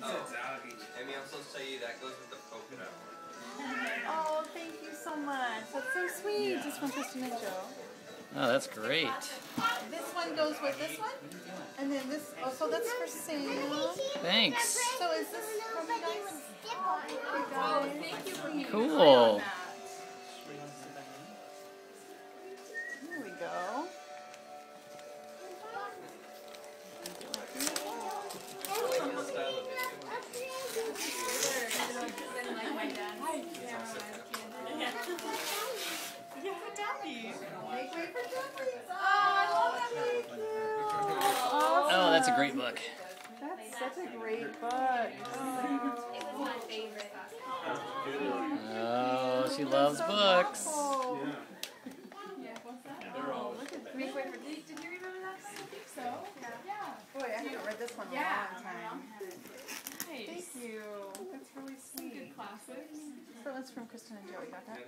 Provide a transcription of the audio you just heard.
Amy, I'm supposed to tell you that goes with the polka dot one. Oh, thank you so much. That's so sweet. Yeah. Just from Kristen and Joe. Oh, that's great. This one goes with this one, and then this. Oh, so that's for Sam. Thanks. So is this from you guys? Oh, thank you for Cool. Here we go. Oh, that's a great book. That's such a great book. It was my favorite. Oh, she loves books. Did you remember that? I think so. Yeah. Boy, I haven't read this one in a long time. Thank you. That's really sweet. Good classics. So it's from Kristen and Joey. Got that?